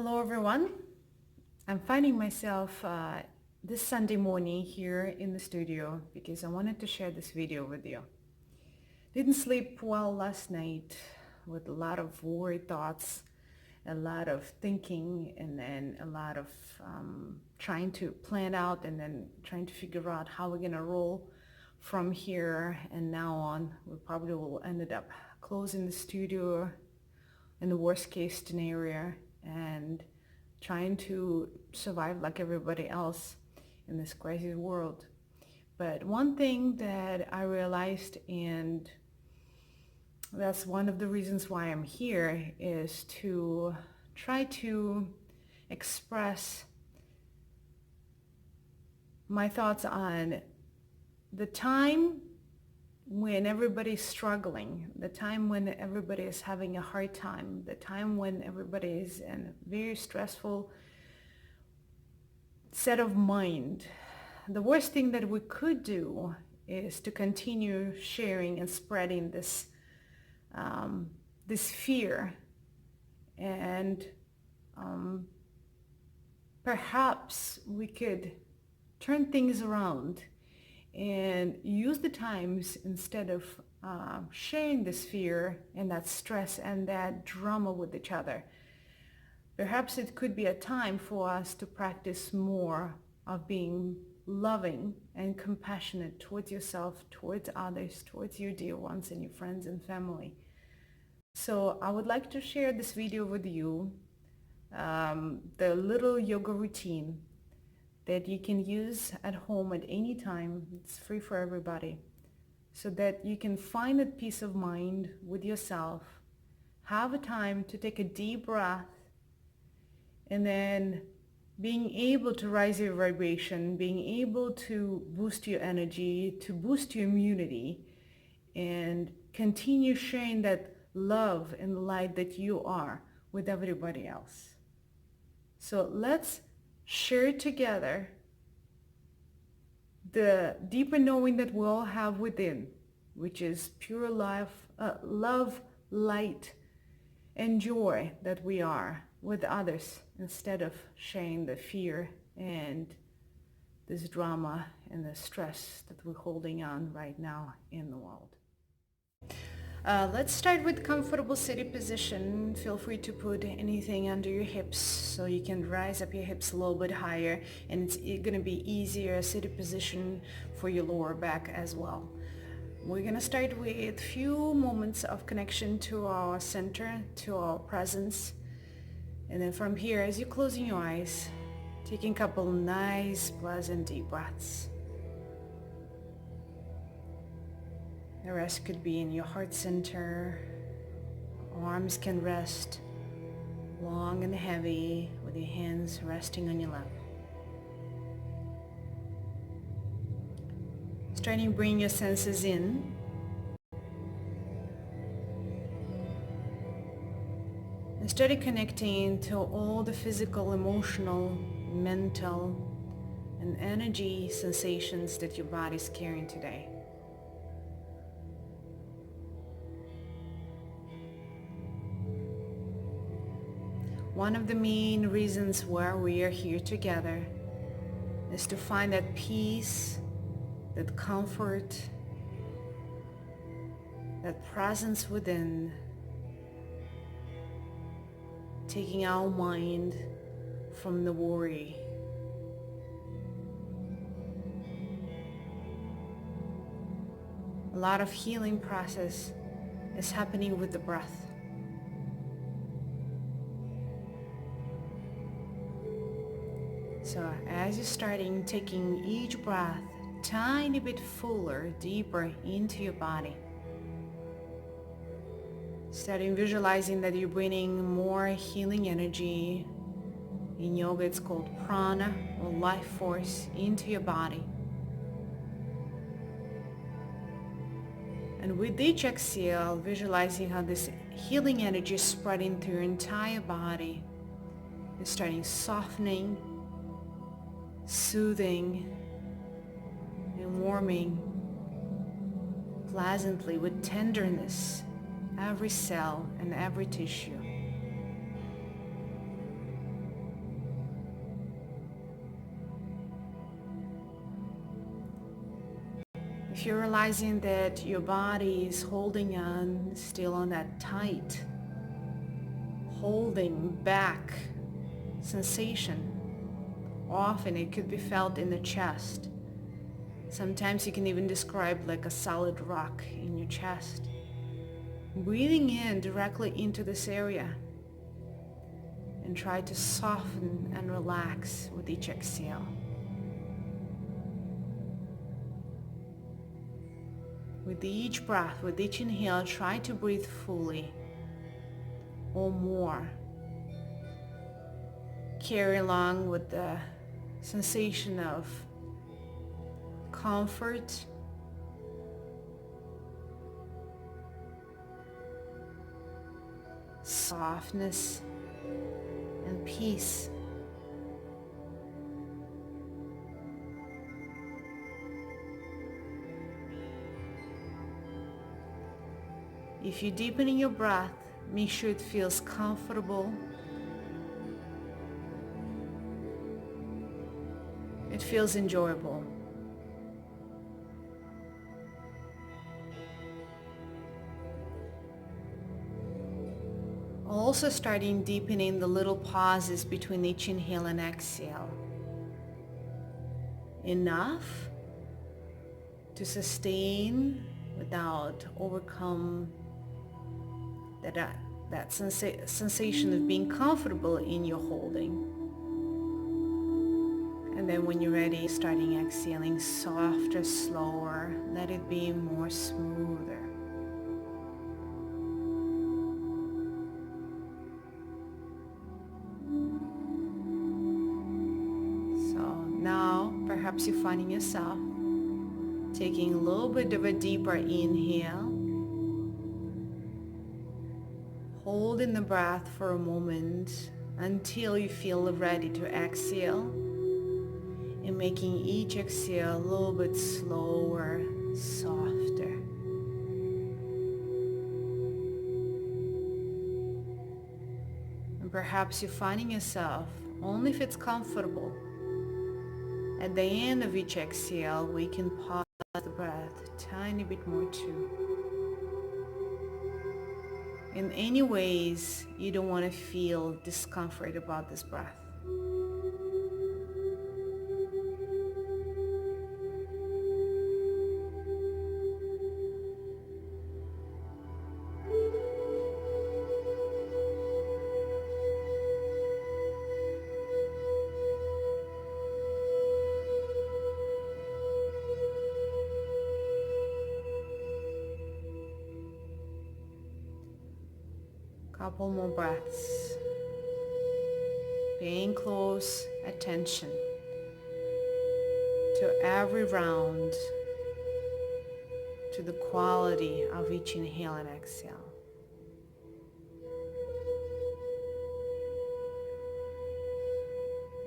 Hello everyone. I'm finding myself this Sunday morning here in the studio because I wanted to share this video with you. Didn't sleep well last night with a lot of worried thoughts, a lot of thinking, and then a lot of trying to plan out and then trying to figure out how we're gonna roll from here and now on. We probably will end up closing the studio in the worst case scenario and trying to survive like everybody else in this crazy world. But one thing that I realized, and that's one of the reasons why I'm here, is to try to express my thoughts on the time when everybody's struggling, the time when everybody is having a hard time, the time when everybody is in a very stressful set of mind. The worst thing that we could do is to continue sharing and spreading this fear, and perhaps we could turn things around and use the times, instead of sharing this fear and that stress and that drama with each other. Perhaps it could be a time for us to practice more of being loving and compassionate towards yourself, towards others, towards your dear ones and your friends and family. So I would like to share this video with you, the little yoga routine that you can use at home at any time. It's free for everybody, so that you can find that peace of mind with yourself, have a time to take a deep breath, and then being able to raise your vibration, being able to boost your energy, to boost your immunity, and continue sharing that love and light that you are with everybody else. So let's share together the deeper knowing that we all have within, which is pure life, love, light, and joy that we are with others, instead of sharing the fear and this drama and the stress that we're holding on right now in the world. Let's start with comfortable sitting position. Feel free to put anything under your hips so you can rise up your hips a little bit higher, and it's going to be easier sitting position for your lower back as well. We're going to start with a few moments of connection to our center, to our presence. And then from here, as you're closing your eyes, taking a couple nice, pleasant, deep breaths. The rest could be in your heart center. Arms can rest long and heavy with your hands resting on your lap. Starting to bring your senses in. And started connecting to all the physical, emotional, mental, and energy sensations that your body's carrying today. One of the main reasons why we are here together is to find that peace, that comfort, that presence within, taking our mind from the worry. A lot of healing process is happening with the breath. So as you're starting, taking each breath tiny bit fuller, deeper into your body. Starting visualizing that you're bringing more healing energy. In yoga it's called prana, or life force, into your body. And with each exhale, visualizing how this healing energy is spreading through your entire body. You're starting softening, soothing, and warming pleasantly with tenderness every cell and every tissue. If you're realizing that your body is holding on, still on that tight, holding back sensation, often it could be felt in the chest. Sometimes you can even describe like a solid rock in your chest. Breathing in directly into this area and try to soften and relax with each exhale. With each breath, with each inhale, try to breathe fully or more. Carry along with the sensation of comfort, softness, and peace. If you deepen in your breath, make sure it feels comfortable. It feels enjoyable. Also starting deepening the little pauses between each inhale and exhale. Enough to sustain without overcome that sensation of being comfortable in your holding. And then when you're ready, starting exhaling softer, slower, let it be more smoother. So now perhaps you're finding yourself taking a little bit of a deeper inhale, holding the breath for a moment until you feel ready to exhale, and making each exhale a little bit slower, softer. And perhaps you're finding yourself, only if it's comfortable, at the end of each exhale, we can pause the breath a tiny bit more too. In any ways you don't want to feel discomfort about this breath. Couple more breaths. Paying close attention to every round, to the quality of each inhale and exhale.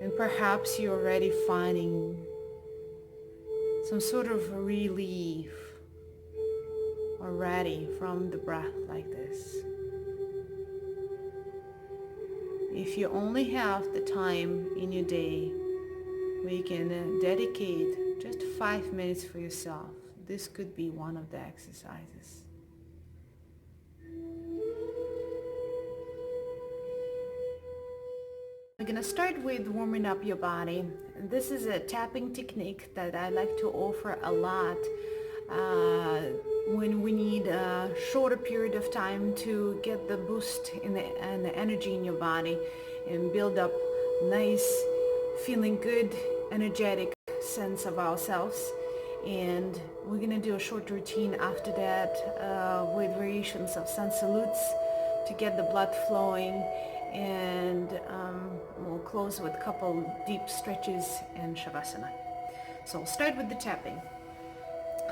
And perhaps you're already finding some sort of relief already from the breath like this. If you only have the time in your day where you can dedicate just 5 minutes for yourself, this could be one of the exercises. We're going to start with warming up your body. This is a tapping technique that I like to offer a lot when we need a shorter period of time to get the boost in the energy in your body and build up nice, feeling good, energetic sense of ourselves. And we're going to do a short routine after that with variations of sun salutes to get the blood flowing, and we'll close with a couple deep stretches and shavasana. So we'll start with the tapping.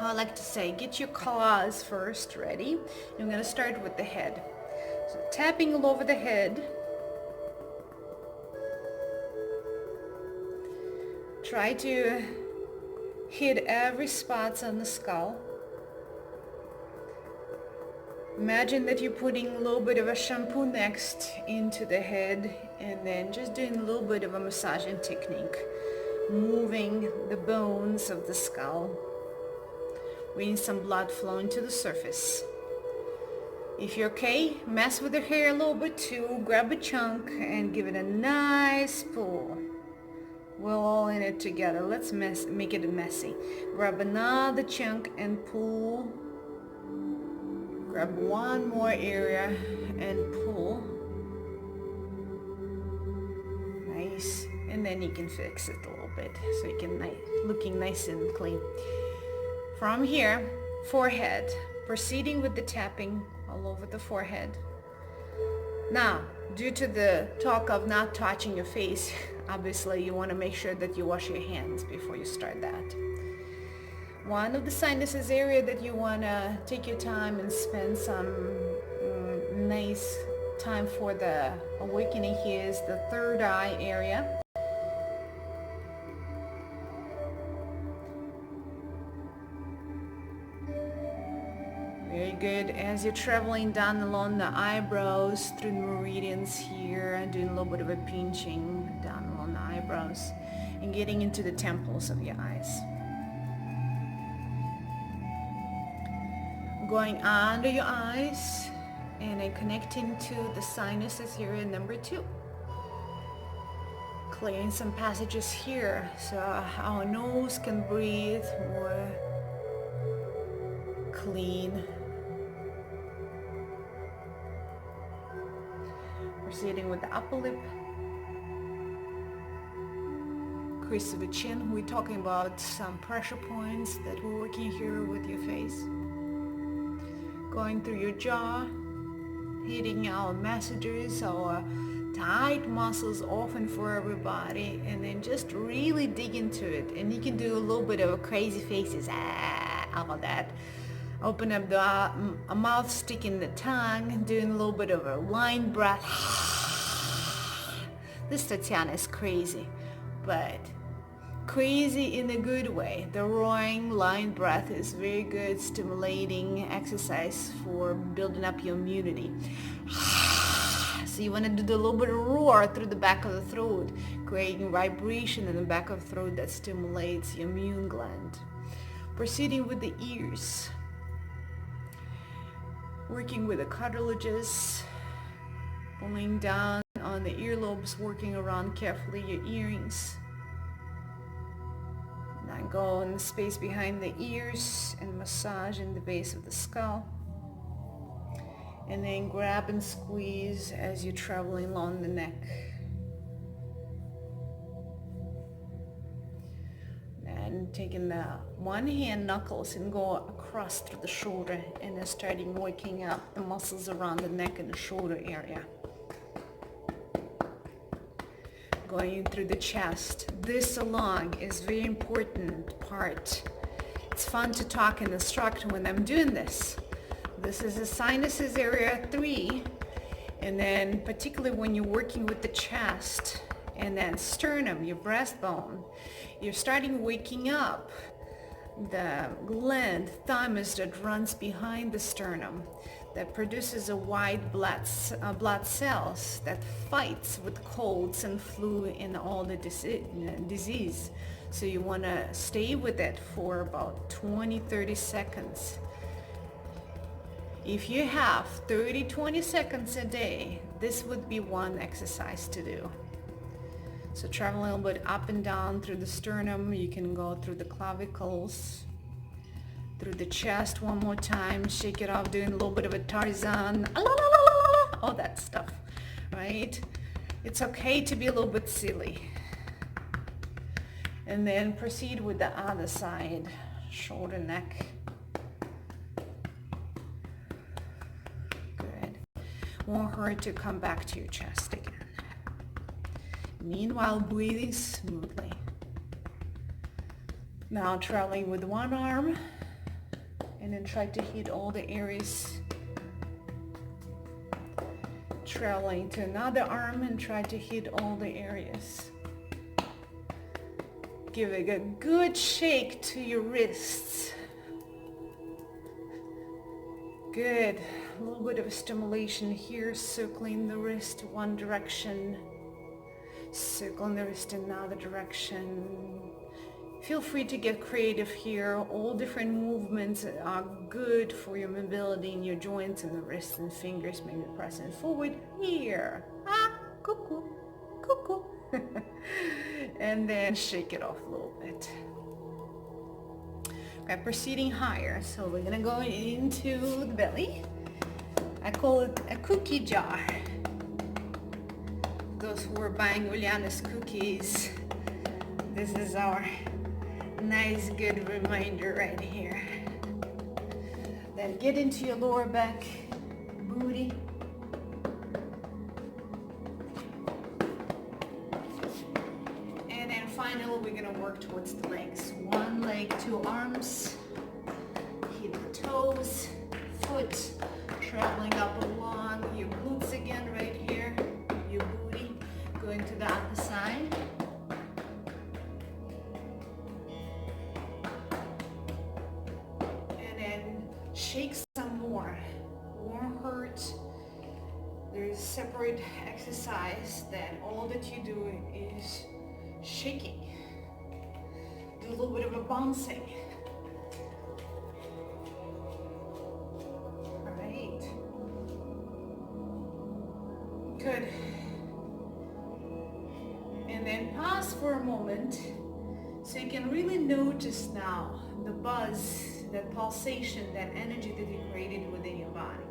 I like to say, get your claws first ready. I'm going to start with the head. So tapping all over the head. Try to hit every spot on the skull. Imagine that you're putting a little bit of a shampoo next into the head, and then just doing a little bit of a massaging technique, moving the bones of the skull bring some blood flowing to the surface. If you're okay, mess with the hair a little bit too. Grab a chunk and give it a nice pull. We're all in it together. Let's make it messy. Grab another chunk and pull. Grab one more area and pull. Nice. And then you can fix it a little bit so you can looking nice and clean. From here, forehead. Proceeding with the tapping all over the forehead. Now, due to the talk of not touching your face, obviously you want to make sure that you wash your hands before you start that. One of the sinuses area that you want to take your time and spend some nice time for the awakening here is the third eye area. Very good. As you're traveling down along the eyebrows through the meridians here, doing a little bit of a pinching down along the eyebrows and getting into the temples of your eyes. Going under your eyes and then connecting to the sinuses here in number 2. Clearing some passages here so our nose can breathe more clean. Proceeding with the upper lip, crease of the chin. We're talking about some pressure points that we're working here with your face. Going through your jaw, hitting our messages, our tight muscles often for everybody, and then just really dig into it. And you can do a little bit of crazy faces, all of that. Open up the mouth, sticking the tongue, doing a little bit of a line breath. This Tatiana is crazy, but crazy in a good way. The roaring line breath is very good, stimulating exercise for building up your immunity. So you want to do a little bit of roar through the back of the throat, creating vibration in the back of the throat that stimulates your immune gland. Proceeding with the ears. Working with the cartilages, pulling down on the earlobes, working around carefully your earrings. Now go in the space behind the ears and massage in the base of the skull. And then grab and squeeze as you're traveling along the neck. And taking the one hand knuckles and go across through the shoulder and then starting waking up the muscles around the neck and the shoulder area. Going through the chest. This along is very important part. It's fun to talk and instruct when I'm doing this. This is the sinuses area 3, and then particularly when you're working with the chest and then sternum, your breastbone, you're starting waking up the gland, thymus that runs behind the sternum that produces a white blood cells that fights with colds and flu and all the disease. So you want to stay with it for about 20-30 seconds. If you have 30-20 seconds a day, this would be one exercise to do. So traveling a little bit up and down through the sternum, you can go through the clavicles, through the chest one more time, shake it off, doing a little bit of a Tarzan, all that stuff, right? It's okay to be a little bit silly. And then proceed with the other side, shoulder, neck. Good. Want her to come back to your chest again. Meanwhile, breathing smoothly. Now traveling with one arm and then try to hit all the areas. Traveling to another arm and try to hit all the areas. Give it a good shake to your wrists. Good. A little bit of a stimulation here, circling the wrist one direction. Circling the wrist in another direction. Feel free to get creative here. All different movements are good for your mobility in your joints and the wrists and fingers. Maybe pressing forward here. Ah, cuckoo, cuckoo. And then shake it off a little bit. Okay, proceeding higher. So we're gonna go into the belly. I call it a cookie jar. Those who are buying Uliana's cookies, this is our nice good reminder right here. Then get into your lower back, booty. And then finally we're gonna work towards the legs. One leg, two arms, hit the toes, foot traveling up along your glutes again right here, your booty going to the other side. Shake some more. Won't hurt. There's separate exercise that all that you do is shaking. Do a little bit of a bouncing. All right. Good. And then pause for a moment so you can really notice now the buzz, that pulsation, that energy that you created within your body.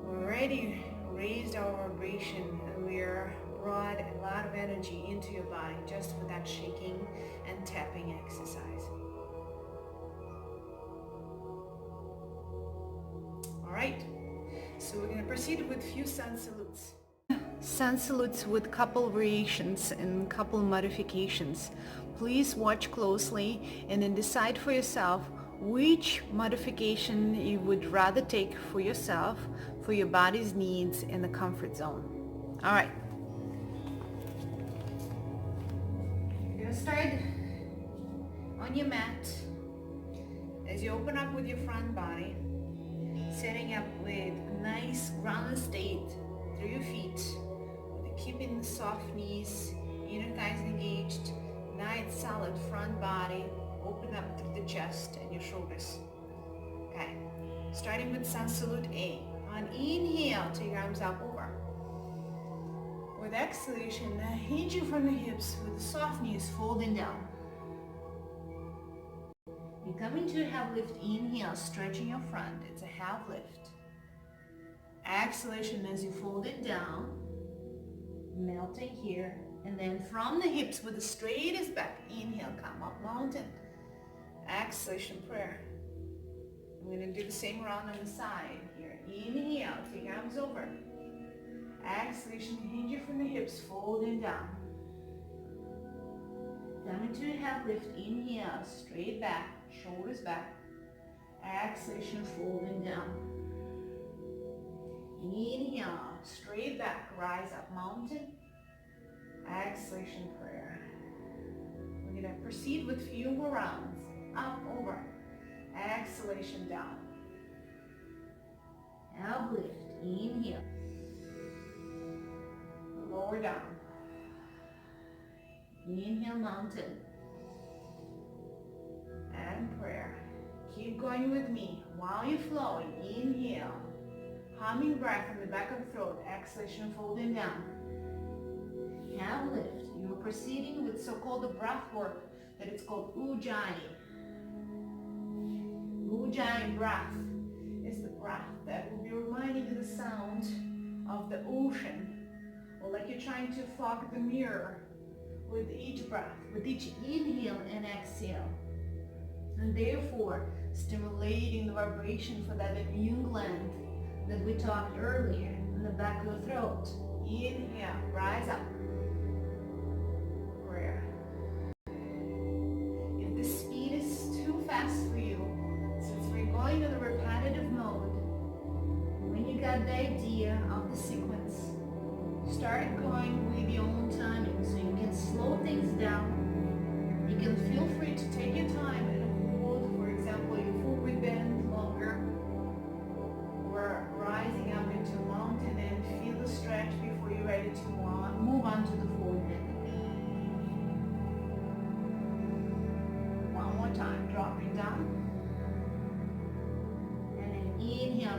We already raised our vibration and we brought a lot of energy into your body just with that shaking and tapping exercise. All right, so we're going to proceed with a few sun salutes. Sun salutes with couple variations and couple modifications. Please watch closely and then decide for yourself which modification you would rather take for yourself, for your body's needs and the comfort zone. All right. You're going to start on your mat as you open up with your front body, setting up with a nice grounded state through your feet, keeping the soft knees, inner thighs engaged, nice solid front body, open up through the chest and your shoulders. Okay, starting with Sun Salute A. On inhale, take your arms up over. With exhalation, hinge you from the hips with the soft knees folding down. You come into a half lift, inhale, stretching your front. It's a half lift. Exhalation as you fold it down, melting here, and then from the hips with the straightest back, inhale, come up mountain. Exhalation, prayer. I'm going to do the same round on the side here. Inhale, take arms over. Exhalation, hinge you from the hips, folding down. Come into a half lift, inhale, straight back, shoulders back. Exhalation, folding down. Inhale, straight back, rise up, mountain. Exhalation, prayer. We're going to proceed with few more rounds. Up, over. Exhalation, down. Uplift, inhale. Lower down. Inhale, mountain. And prayer. Keep going with me while you're flowing. Inhale. Humming breath from the back of the throat. Exhalation, folding down. Half lift. You're proceeding with so-called breath work that it's called Ujjayi. Ujjayi breath is the breath that will be reminding you the sound of the ocean, or like you're trying to fog the mirror with each breath, with each inhale and exhale. And therefore, stimulating the vibration for that immune gland that we talked earlier in the back of the throat. Inhale, rise up. Prayer. If the speed is too fast for you, since we're going in the repetitive mode, when you got the idea of the sequence, start going with your own timing so you can slow things down. You can feel free to take your time and hold, for example, your forward bend longer, or rising up into a mountain and feel the stretch before you're ready to move on to the forward bend.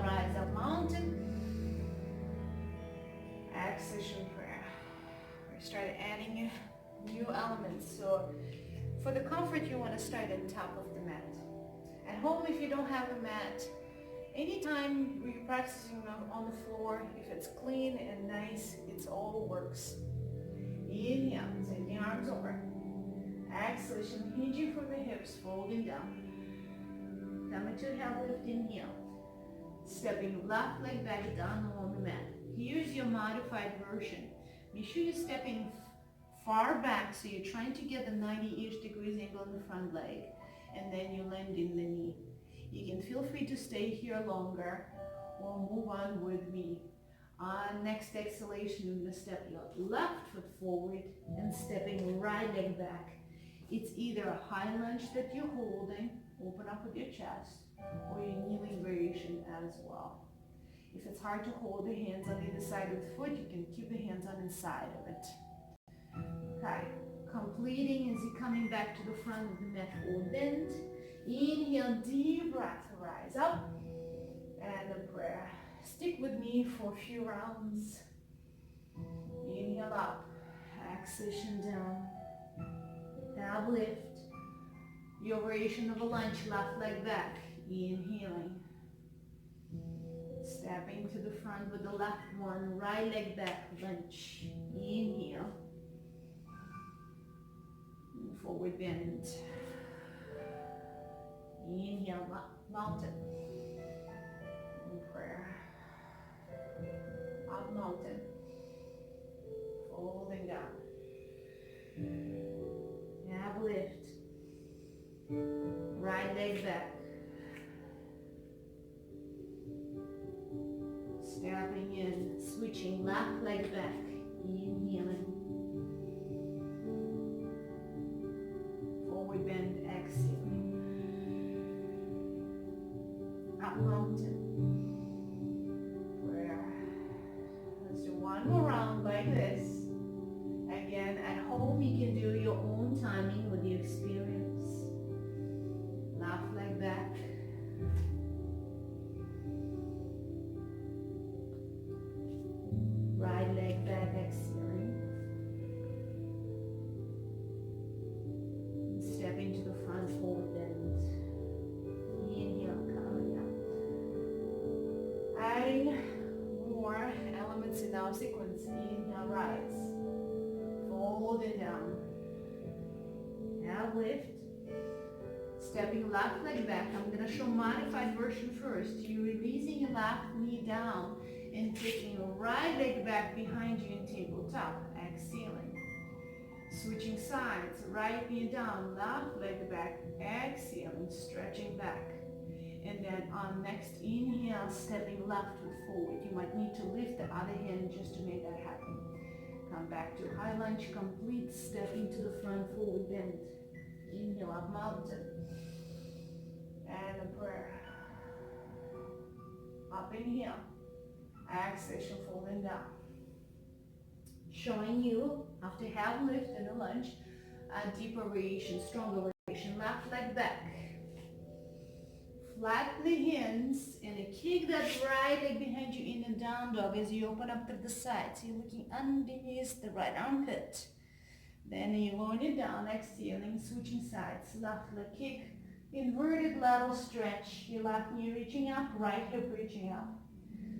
rise up mountain. Exhalation prayer. We started adding new elements. So for the comfort, you want to start at the top of the mat. At home, if you don't have a mat, anytime you're practicing on the floor, if it's clean and nice, it's all works. Inhale, send the arms over. Exhalation, hinging from the hips, folding down. Coming to half lift, inhale. Stepping left leg back down on the mat. Here's your modified version. Make sure you're stepping far back, so you're trying to get the 90-ish degrees angle in the front leg, and then you land in the knee. You can feel free to stay here longer or move on with me. On next exhalation, you're going to step your left foot forward and stepping right leg back. It's either a high lunge that you're holding, open up with your chest, or your kneeling variation as well. If it's hard to hold the hands on either side of the foot, you can keep the hands on the side of it. Okay, completing as you're coming back to the front of the mat, forward bend. Inhale, deep breath, rise up, and a prayer. Stick with me for a few rounds. Inhale up, exhalation down, ab lift. Your variation of a lunge, left leg back, inhaling. Stepping to the front with the left one, right leg back, lunge. Inhale. And forward bend. Inhale, mountain. And prayer. Up mountain. Folding down. Ab lift. Right leg back. Stepping in, switching left leg back, inhaling. Forward bend, exhaling. Up mountain. Prayer. Let's do one more round like this. Again, at home you can do your own timing with your experience. Left leg back. Right leg back, exhaling. Stepping to the front, forward bend. Inhale, coming up. Adding more elements in our sequence. Inhale, rise. Fold it down. Now lift. Stepping left leg back. I'm going to show modified version first. You're releasing your left knee down and taking your right leg back behind you in tabletop, exhaling. Switching sides, right knee down, left leg back, exhaling, stretching back. And then on next inhale, stepping left foot forward. You might need to lift the other hand just to make that happen. Come back to high lunge, complete, stepping to the front, forward bend. Inhale, up mountain. And a prayer. Up inhale. Exhalation, folding down. Showing you, after half lift and a lunge, a deeper variation, stronger variation. Left leg back. Flatten the hands and kick that right leg behind you in a down dog as you open up to the side. So you're looking underneath the right armpit. Then you lower it down, exhaling, switching sides. Left leg kick, inverted lateral stretch. Your left knee reaching up, right hip reaching up.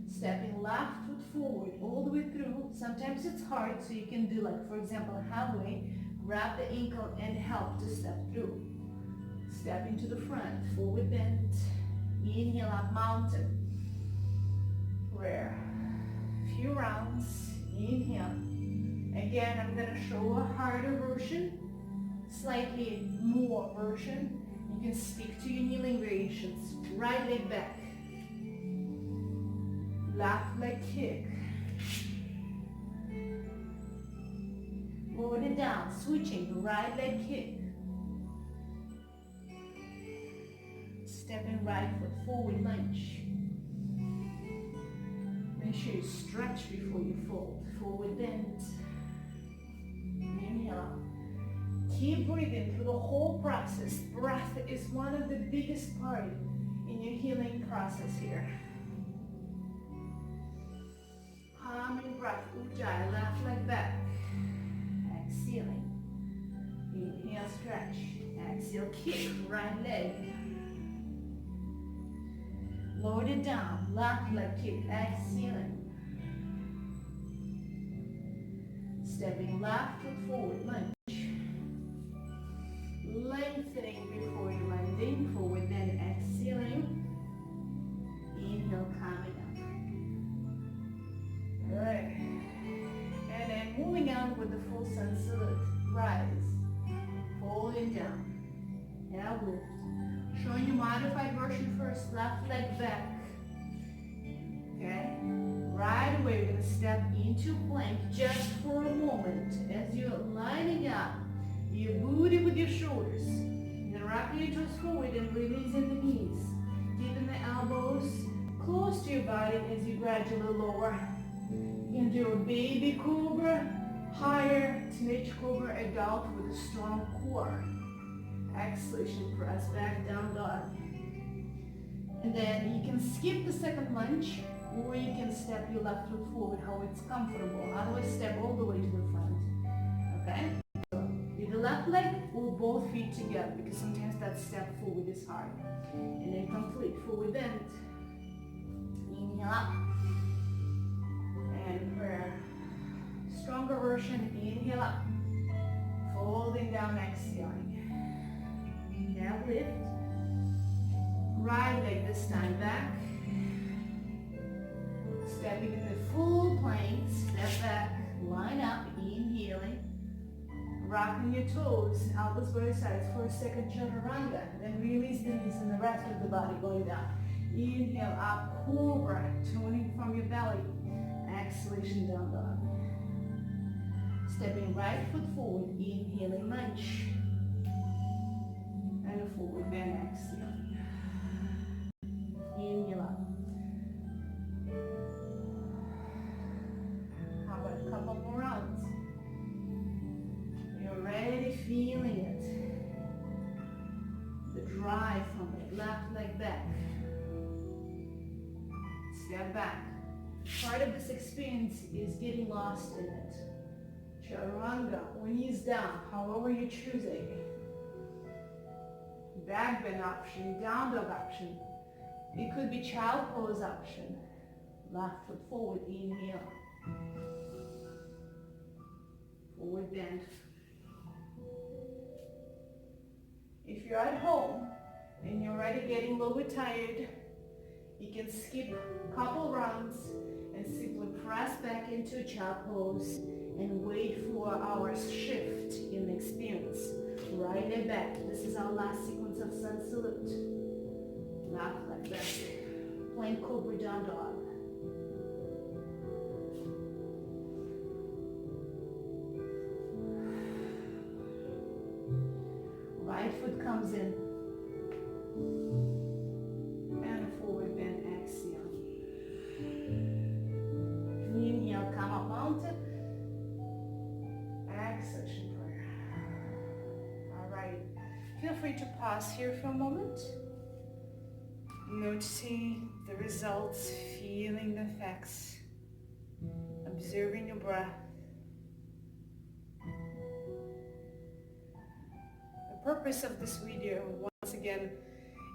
Stepping left foot forward all the way through. Sometimes it's hard, so you can do like, for example, halfway. Grab the ankle and help to step through. Stepping to the front, forward bend. Inhale, up mountain. Prayer. Few rounds. Inhale. Again, I'm going to show a harder version, slightly more version. You can stick to your kneeling variations. Right leg back. Left leg kick. Forward and down, switching, right leg kick. Stepping right foot forward, lunge. Make sure you stretch before you fold. Forward bend. Inhale up. Keep breathing through the whole process. Breath is one of the biggest part in your healing process here. breath. Ujjayi, left leg back. Exhaling. Inhale, stretch. Exhale, kick, right leg. Lower it down, left leg kick, exhaling. Stepping left foot forward, lunge. Lengthening before you landing, forward then exhaling. Inhale, coming up. Good. And then moving on with the full sun salute. Rise. Falling down. Now lift. Showing you modified version first. Left leg back. Okay? Right away, we're going to step into plank just for a moment. As you're lining up your booty with your shoulders. Then rocking your toes forward and releasing the knees. Keeping the elbows close to your body as you gradually lower. You can do a baby cobra, higher, teenage cobra, adult with a strong core. Exhalation, press back down dog. And then you can skip the second lunge, or you can step your left foot forward how it's comfortable. Otherwise, step all the way to the front. Okay? So, with the left leg or both feet together, because sometimes that step forward is hard. And then complete forward bend. Inhale up. And for stronger version, inhale up. Folding down, exhaling. Now lift. Right leg this time back. Stepping into full plank. Step back. Line up. Inhaling. Rocking your toes. Elbows both sides for a second chaturanga. Then release the knees and the rest of the body going down. Inhale up. Cobra. Toning from your belly. Exhalation down dog. Stepping right foot forward. Inhaling lunge. And a forward bend, exhaling. Inhale up. How about a couple more rounds? You're ready, feeling it. The drive from it. Left leg back. Step back. Part of this experience is getting lost in it. Chaturanga, or knees down, however you're choosing. Back bend option, down dog option. It could be child pose option. Left foot forward, inhale. Forward bend. If you're at home and you're already getting a little bit tired, you can skip a couple rounds and simply press back into a child pose and wait for our shift in the experience. Right leg back. This is our last sequence of sun salute. Left leg back. Plank cobra down dog. Right foot comes in. And forward bend, exhale. Inhale, come up mountain. Exhalation prayer. All right. Feel free to pause here for a moment. Noticing the results, feeling the effects, observing your breath. The purpose of this video, once again,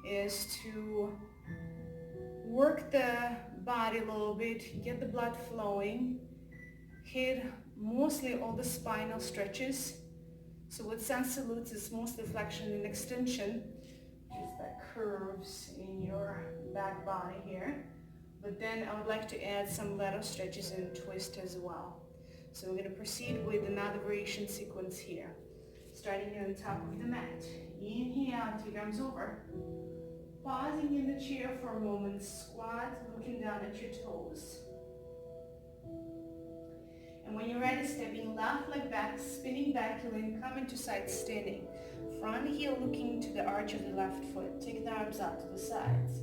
is to work the body a little bit, get the blood flowing, hit mostly all the spinal stretches. So with sun salutes, it's mostly flexion and extension, which is the curves in your back body here. But then I would like to add some lateral stretches and twist as well. So we're going to proceed with another variation sequence here. Starting on top of the mat. Inhale, take arms over. Pausing in the chair for a moment, squat, looking down at your toes. And when you're ready, stepping left leg back, spinning back heel and come into side standing. Front heel looking to the arch of the left foot. Take the arms out to the sides.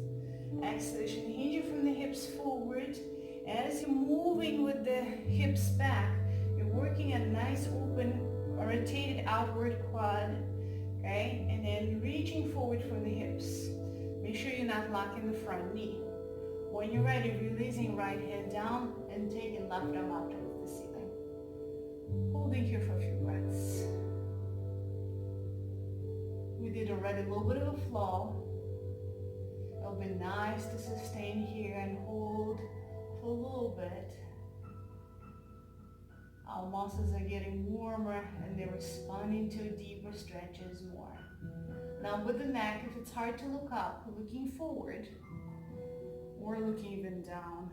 Exhalation, hinge you from the hips forward. As you're moving with the hips back, you're working a nice open, rotated outward quad. Okay? And then reaching forward from the hips. Make sure you're not locking the front knee. When you're ready, releasing right hand down and taking left arm up towards the ceiling. Holding here for a few breaths. We did already a little bit of a flow. It'll be nice to sustain here and hold for a little bit. Our muscles are getting warmer and they're responding to deeper stretches more. Now with the neck, if it's hard to look up, looking forward or looking even down.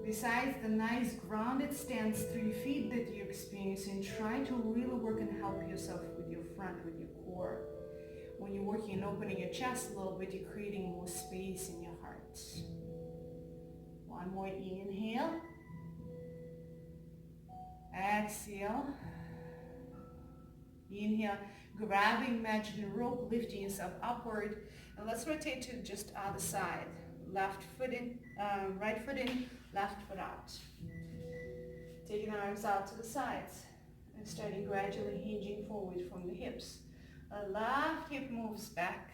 Besides the nice grounded stance through your feet that you're experiencing, try to really work and help yourself with your front, with your core. When you're working and opening your chest a little bit, you're creating more space in your heart. One more inhale. Exhale. Inhale, grabbing imaginary rope, lifting yourself upward. And let's rotate to just other side. Left foot in, right foot in, left foot out. Taking the arms out to the sides and starting gradually hinging forward from the hips. The left hip moves back.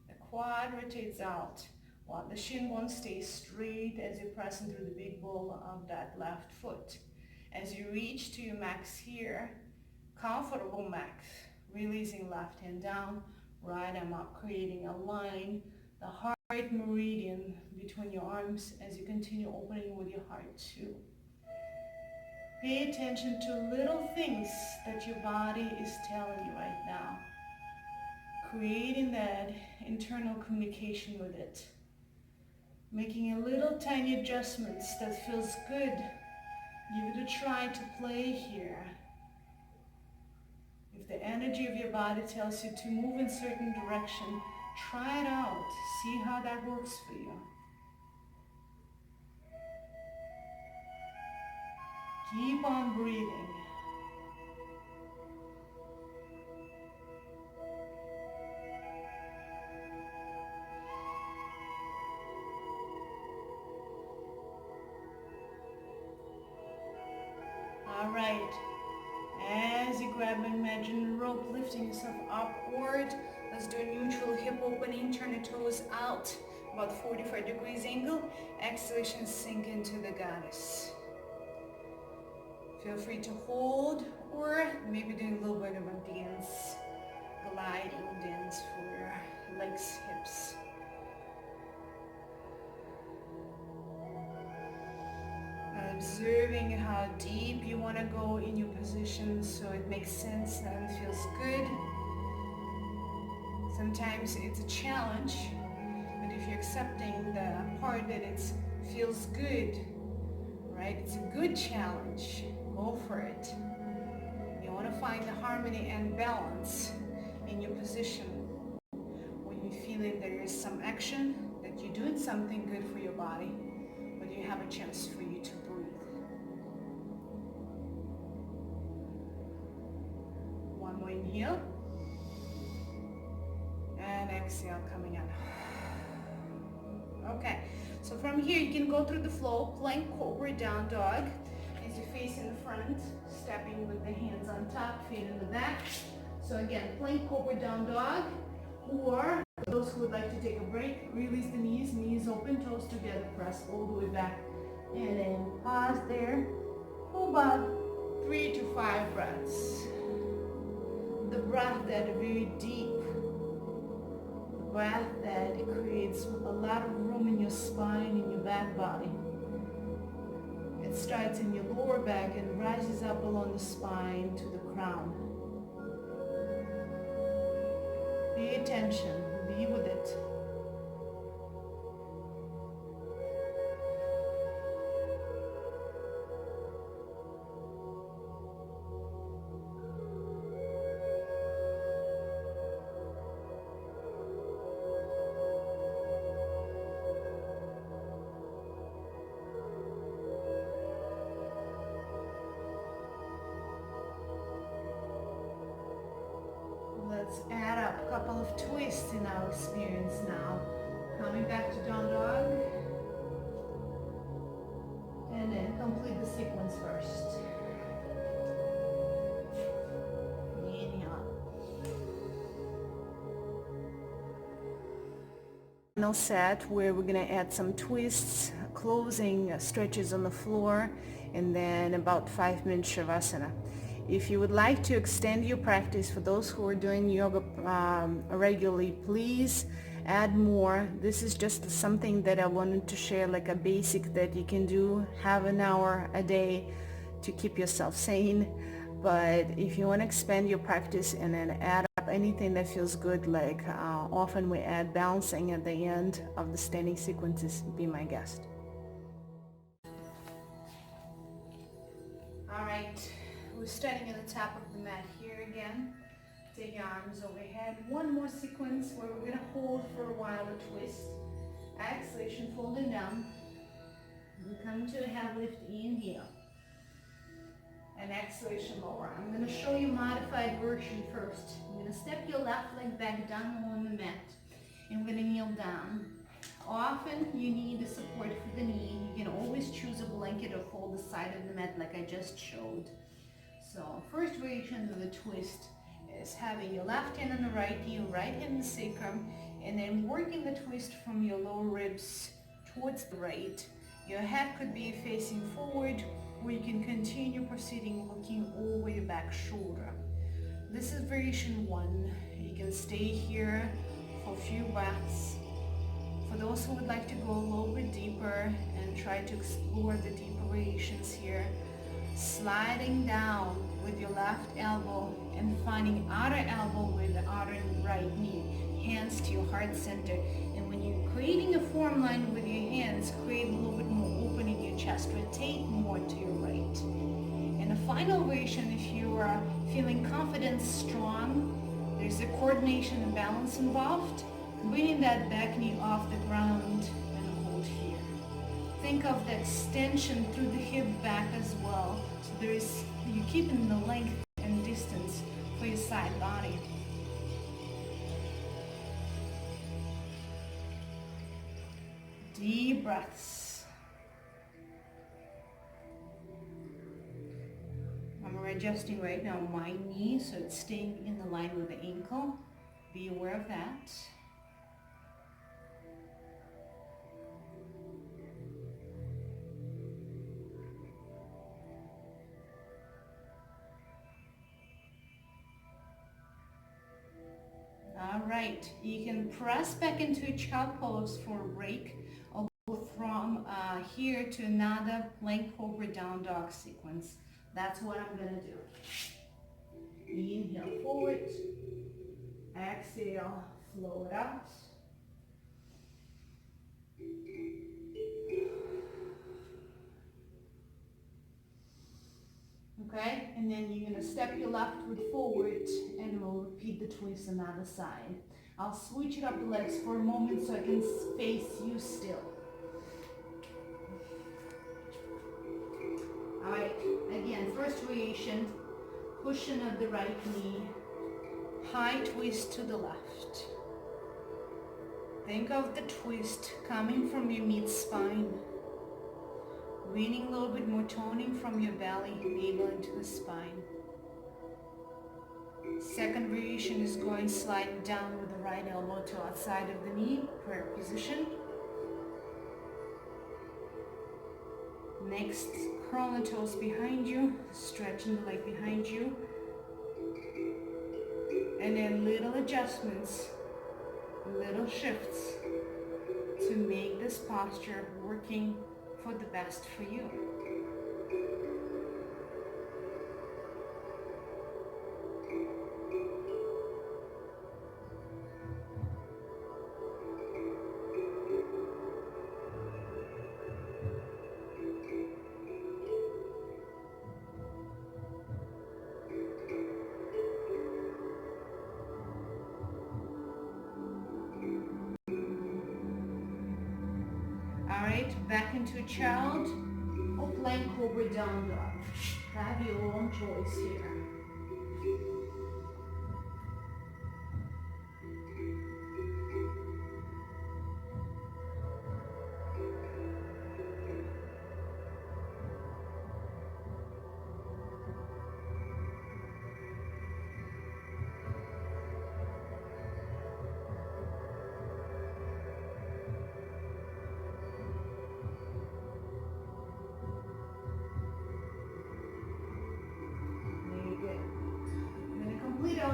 The quad rotates out while the shin bone stays straight as you're pressing through the big ball of that left foot. As you reach to your max here, comfortable max, releasing left hand down, right arm up, creating a line, the heart meridian between your arms as you continue opening with your heart too. Pay attention to little things that your body is telling you right now. Creating that internal communication with it. Making a little tiny adjustments that feels good. Give it a try to play here. If the energy of your body tells you to move in a certain direction, try it out. See how that works for you. Keep on breathing. All right. As you grab an imaginary rope, lifting yourself upward. Let's do a neutral hip opening. Turn the toes out, about 45 degrees angle. Exhalation, sink into the goddess. Feel free to hold or maybe doing a little bit of a dance, gliding dance for your legs, hips. Observing how deep you want to go in your position so it makes sense and feels good. Sometimes it's a challenge, but if you're accepting the part that it feels good, right? It's a good challenge. Go for it. You want to find the harmony and balance in your position. When you're feeling there is some action, that you're doing something good for your body, but you have a chance for you to breathe. One more inhale. And exhale, coming out. Okay, so from here you can go through the flow, plank cobra, down dog. As you face in front, stepping with the hands on top, feet in the back. So again, plank cobra, down dog. Or for those who would like to take a break, release the knees open, toes together, press all the way back. And then pause there for about 3 to 5 breaths. The breath that is very deep. The breath that creates a lot of room in your spine, in your back body. It starts in your lower back and rises up along the spine to the crown. Pay attention, be with it. Let's add up a couple of twists in our experience now. Coming back to down dog. And then complete the sequence first. Inhale. Final set where we're going to add some twists, closing stretches on the floor, and then about 5 minutes Shavasana. If you would like to extend your practice, for those who are doing yoga regularly, please add more. This is just something that I wanted to share, like a basic that you can do, half an hour a day to keep yourself sane. But if you want to expand your practice and then add up anything that feels good, like often we add bouncing at the end of the standing sequences, be my guest. All right, we're standing at the top of the mat here again. Take your arms overhead. One more sequence where we're going to hold for a while, a twist. Exhalation, folding down. We come to a head lift, inhale. And exhalation, lower. I'm going to show you modified version first. I'm going to step your left leg back down on the mat. And we're going to kneel down. Often you need the support for the knee. You can always choose a blanket or hold the side of the mat like I just showed. So first variation of the twist is having your left hand on the right knee, right hand in the sacrum, and then working the twist from your lower ribs towards the right. Your head could be facing forward, or you can continue proceeding looking over your back shoulder. This is variation 1. You can stay here for a few breaths. For those who would like to go a little bit deeper and try to explore the deeper variations here, sliding down with your left elbow and finding outer elbow with the outer right knee, hands to your heart center. And when you're creating a form line with your hands, create a little bit more open in your chest, rotate more to your right. And a final variation, if you are feeling confident, strong, there's a coordination and balance involved, bringing that back knee off the ground and hold here. Think of the extension through the hip back as well. So you're keeping the length and distance for your side body. Deep breaths. I'm adjusting right now my knee so it's staying in the line with the ankle. Be aware of that. All right, you can press back into a child pose for a break, or go from here to another plank cobra down dog sequence. That's what I'm gonna do. Inhale forward, exhale, flow it out. Okay, and then you're gonna step your left foot forward and we'll repeat the twist on the other side. I'll switch it up the legs for a moment so I can face you still. All right, again, first variation, cushion of the right knee, high twist to the left. Think of the twist coming from your mid-spine. Leaning a little bit more, toning from your belly, navel into the spine. Second variation is going sliding down with the right elbow to outside of the knee, prayer position. Next, curl the toes behind you, stretching the leg behind you. And then little adjustments, little shifts to make this posture working for the best for you. Alright, back into child or plank cobra down dog. Have your own choice here.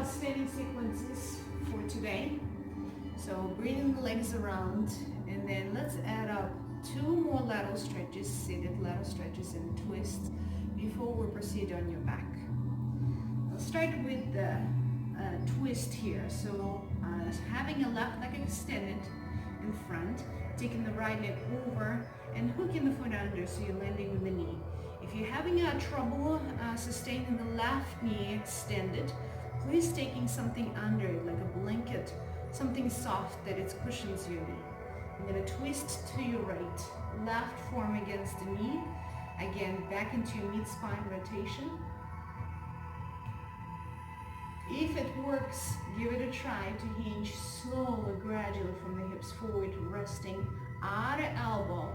standing sequences for today. So bringing the legs around, and then let's add up 2 more lateral stretches, seated lateral stretches and twists before we proceed on your back. I'll start with the twist here. So having a left leg extended in front, taking the right leg over and hooking the foot under so you're landing with the knee. If you're having trouble sustaining the left knee extended, please taking something under it, like a blanket, something soft that it cushions your knee. I'm going to twist to your right, left forearm against the knee, again back into your mid-spine rotation. If it works, give it a try to hinge slowly, gradually from the hips forward, resting outer elbow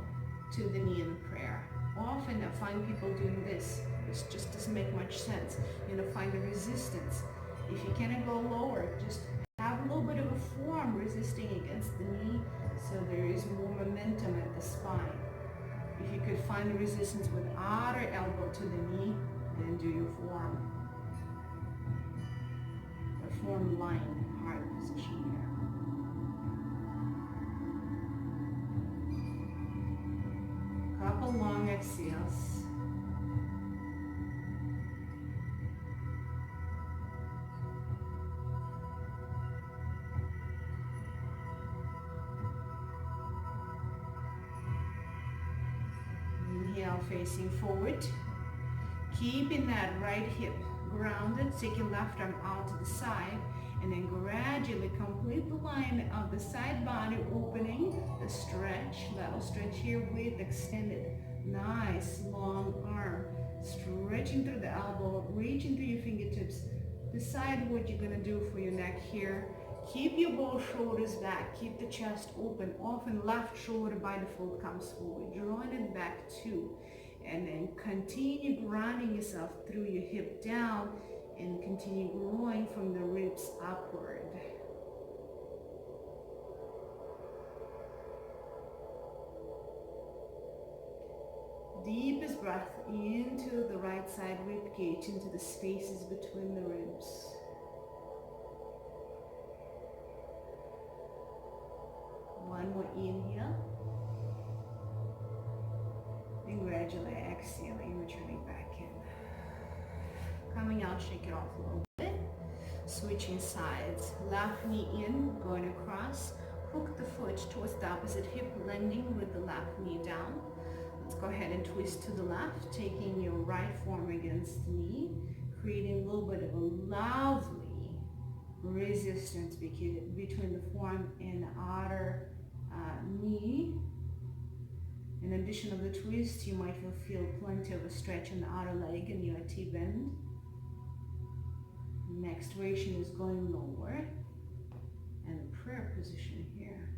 to the knee in prayer. Often I find people doing this. This just doesn't make much sense. You're going to find the resistance. If you cannot go lower, just have a little bit of a form resisting against the knee so there is more momentum at the spine. If you could find the resistance with outer elbow to the knee, then do your form. A form line, heart position here. Couple long exhales. Inhale, facing forward. Keeping that right hip grounded, take your left arm out to the side, and then gradually complete the line of the side body opening, the stretch, lateral stretch here with extended, nice long arm, stretching through the elbow, reaching through your fingertips. Decide what you're going to do for your neck here. Keep your both shoulders back, keep the chest open. Often left shoulder by default comes forward, drawing it back too. And then continue grounding yourself through your hip down and continue growing from the ribs upward. Deepest breath into the right side rib cage, into the spaces between the ribs. One more inhale. And gradually exhaling, returning back in. Coming out, shake it off a little bit. Switching sides. Left knee in, going across. Hook the foot towards the opposite hip, landing with the left knee down. Let's go ahead and twist to the left, taking your right forearm against the knee, creating a little bit of a lovely resistance between the forearm and the outer knee. In addition of the twist, you might feel plenty of a stretch in the outer leg and your T-bend. Next variation is going lower, and the prayer position here.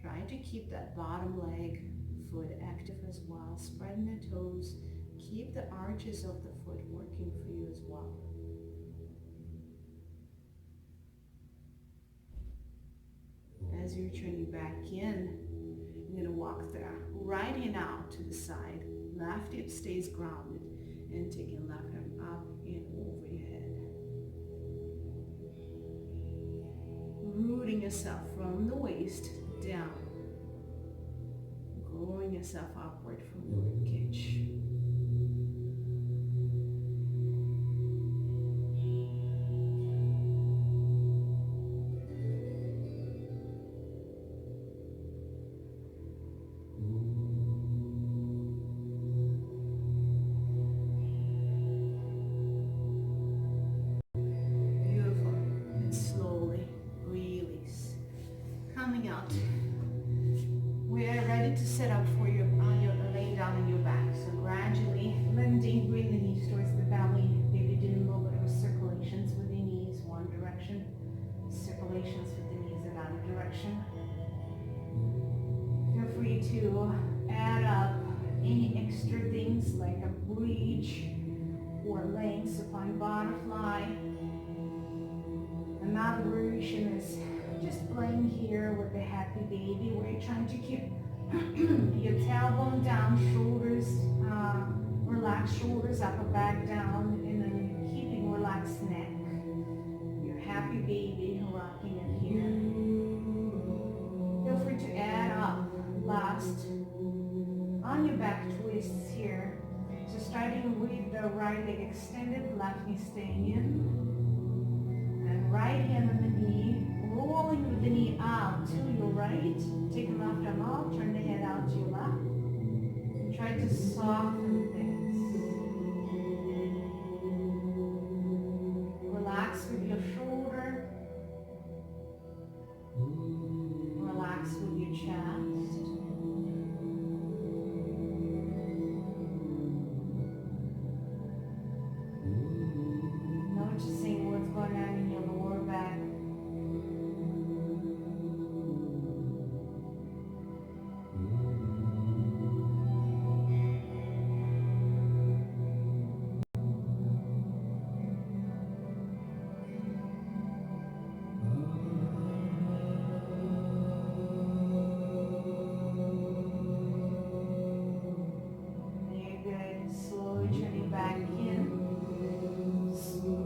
Try to keep that bottom leg foot active as well, spreading the toes. Keep the arches of the foot working for you as well. As you're turning back in, you're going to walk the right hand out to the side. Left hip stays grounded, and taking left arm up and over your head. Rooting yourself from the waist down. Growing yourself upward from the rib cage. Beautiful. And slowly release. Coming out. We are ready to set up for you on your laying down on your back. So gradually lending, bring the knees towards the belly. Maybe doing a little bit of circulations with the knees, one direction. Circulations with the knees another direction. Feel free to add up any extra things like a bridge or laying supine butterfly. Another variation is just here with the happy baby, where you're trying to keep your tailbone down, shoulders, relaxed shoulders, upper back down, and then keeping relaxed neck. Your happy baby rocking in here. Feel free to add up last on your back twists here. So starting with the right leg extended, left knee staying in, and right hand on the knee, rolling with the knee out to your right. Take the left arm out, turn the head out to your left, and try to soften things. Relax with your shoulder, relax with your chest. Noticing what's going on in your lower back. Very good. Slowly turning back in.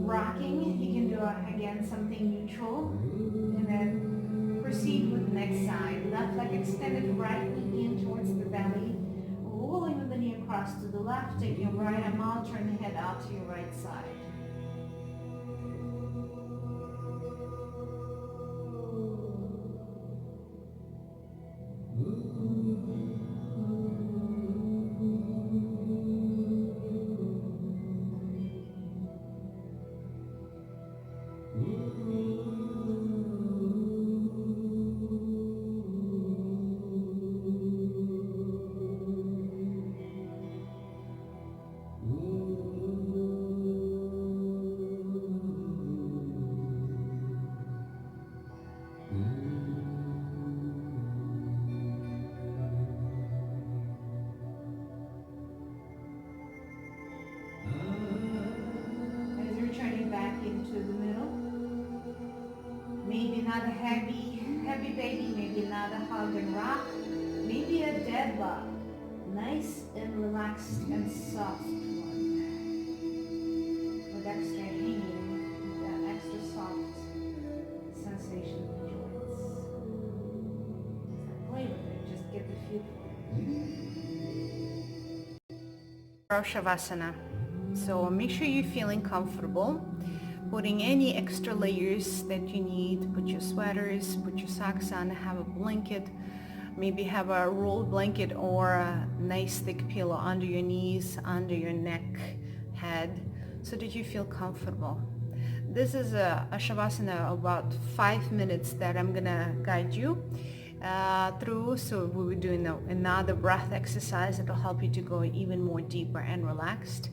Rocking, you can do again something neutral, and then proceed with the next side. Left leg extended, right knee in towards the belly, rolling with the knee across to the left, take your right arm out, turn the head out to your right side. As you're turning back into the middle, maybe not a heavy baby, maybe not a hug and rock, maybe a dead bug. Nice and relaxed and soft one. With extra hanging, that extra soft sensation in the joints. Play with it, just get the feel for it. Shavasana. So make sure you're feeling comfortable. Putting any extra layers that you need. Put your sweaters, put your socks on, have a blanket. Maybe have a rolled blanket or a nice thick pillow under your knees, under your neck, head, so that you feel comfortable. This is a Shavasana about 5 minutes that I'm gonna guide you through. So we'll be doing another breath exercise that will help you to go even more deeper and relaxed.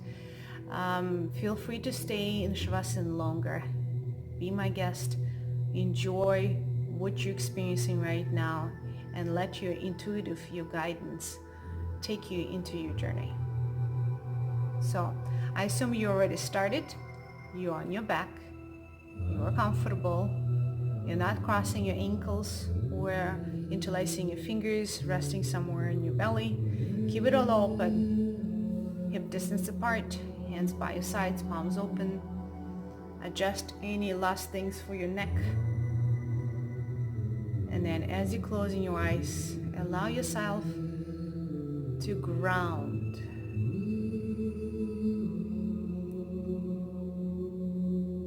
Feel free to stay in Shavasana longer. Be my guest. Enjoy what you're experiencing right now, and let your intuitive, your guidance take you into your journey. So I assume you already started. You're on your back. You're comfortable. You're not crossing your ankles or interlacing your fingers, resting somewhere in your belly. Keep it all open. Hip distance apart. Hands by your sides, palms open. Adjust any last things for your neck. And then as you're closing your eyes, allow yourself to ground.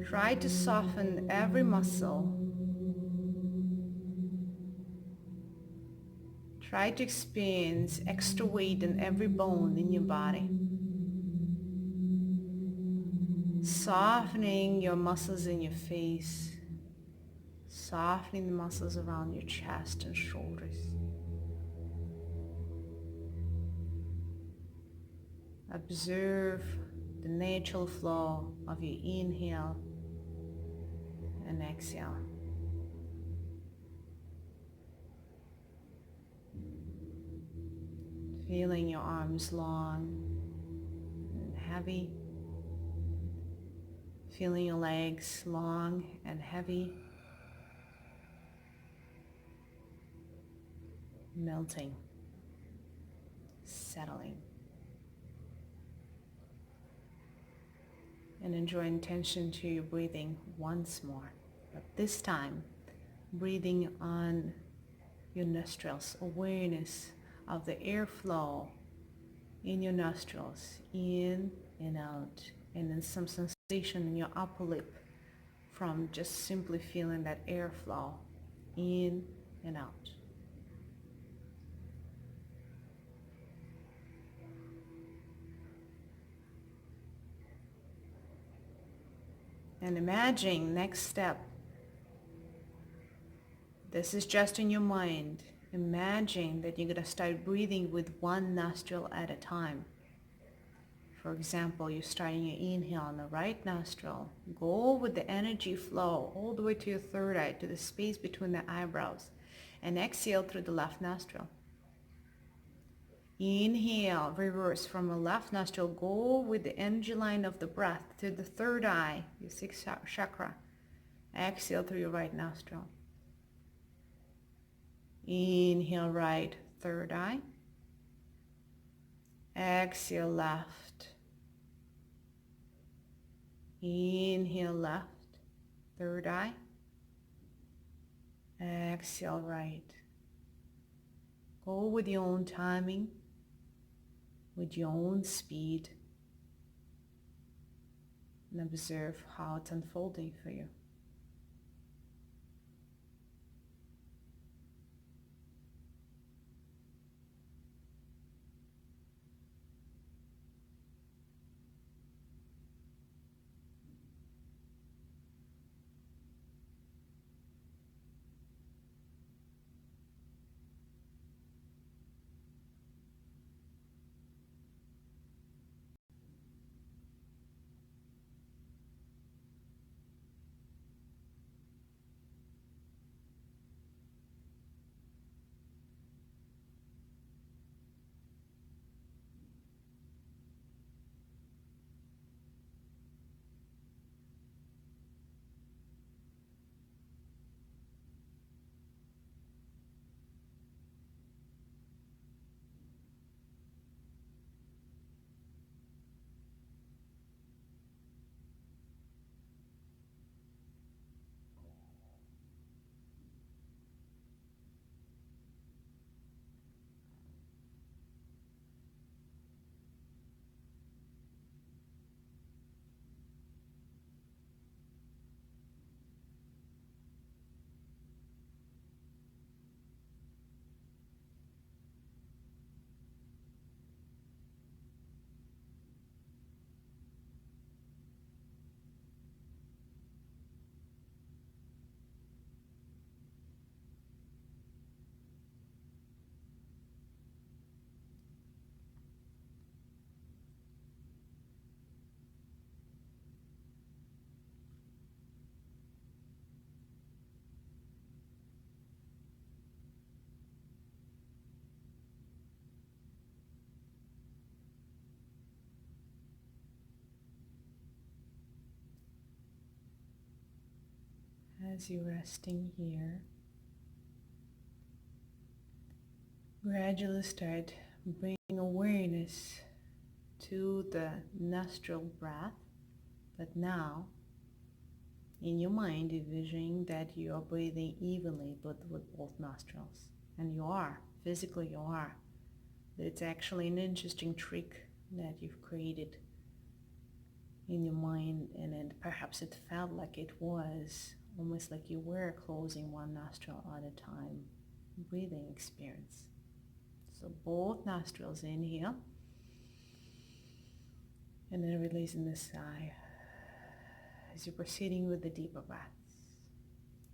Try to soften every muscle. Try to experience extra weight in every bone in your body. Softening your muscles in your face. Softening the muscles around your chest and shoulders. Observe the natural flow of your inhale and exhale. Feeling your arms long and heavy. Feeling your legs long and heavy. melting, settling. And then draw attention to your breathing once more. But this time, breathing on your nostrils, awareness of the airflow in your nostrils, in and out, and then some sensation in your upper lip from just simply feeling that airflow in and out. And imagine next step. This is just in your mind. Imagine that you're going to start breathing with one nostril at a time. For example, you're starting your inhale on the right nostril. Go with the energy flow all the way to your third eye, to the space between the eyebrows. And exhale through the left nostril. Inhale, reverse from the left nostril. Go with the energy line of the breath to the third eye, your sixth chakra. Exhale through your right nostril. Inhale, right, third eye. Exhale, left. Inhale, left, third eye. Exhale, right. Go with your own timing, with your own speed, and observe how it's unfolding for you. As you're resting here, gradually start bringing awareness to the nostril breath, but now in your mind envisioning that you are breathing evenly but with both nostrils. And you are, physically you are. It's actually an interesting trick that you've created in your mind, and perhaps it felt like it was almost like you were closing one nostril at a time breathing experience. So both nostrils, inhale, and then releasing the sigh as you're proceeding with the deeper breaths.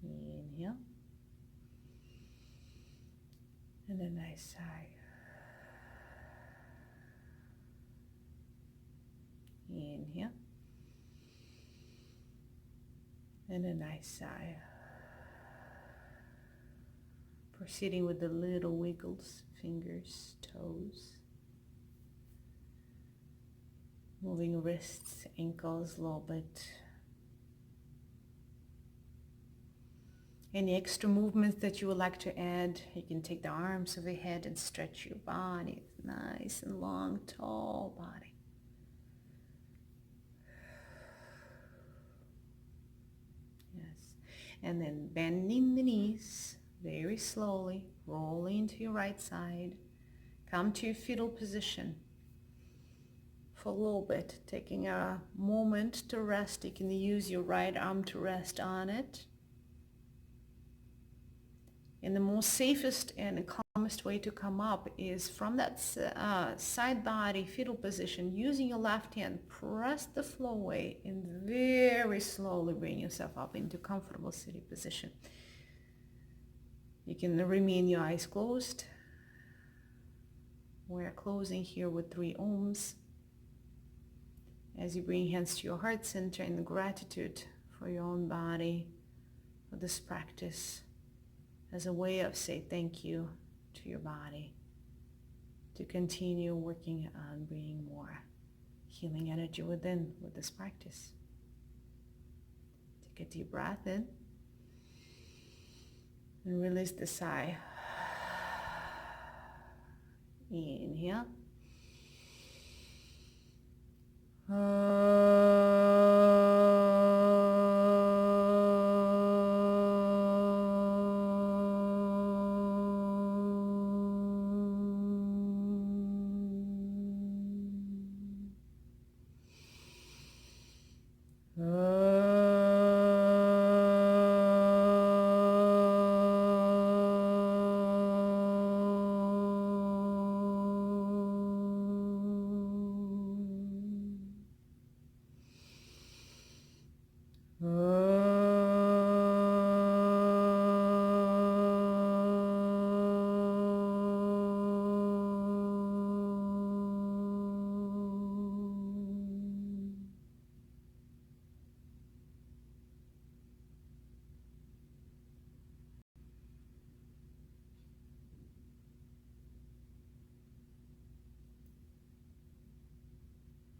Inhale, and a nice sigh. Inhale, and a nice sigh. Proceeding with the little wiggles, fingers, toes. Moving wrists, ankles a little bit. Any extra movements that you would like to add, you can take the arms overhead and stretch your body. Nice and long, tall body. Yes. And then bending the knees very slowly, rolling to your right side. Come to your fetal position for a little bit, taking a moment to rest. You can use your right arm to rest on it. And the most safest and calmest way to come up is from that side body fetal position, using your left hand, press the floor away and very slowly bring yourself up into comfortable sitting position. You can remain your eyes closed. We're closing here with 3 ohms. As you bring hands to your heart center in gratitude for your own body, for this practice, as a way of say thank you to your body, to continue working on bringing more healing energy within with this practice. Take a deep breath in and release the sigh. Inhale.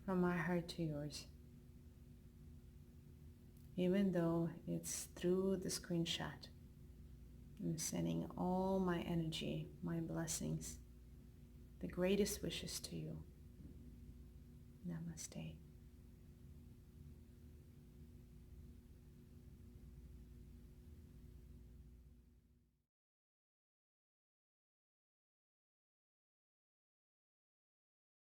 From my heart to yours, even though it's through the screenshot, I'm sending all my energy, my blessings, the greatest wishes to you. Namaste.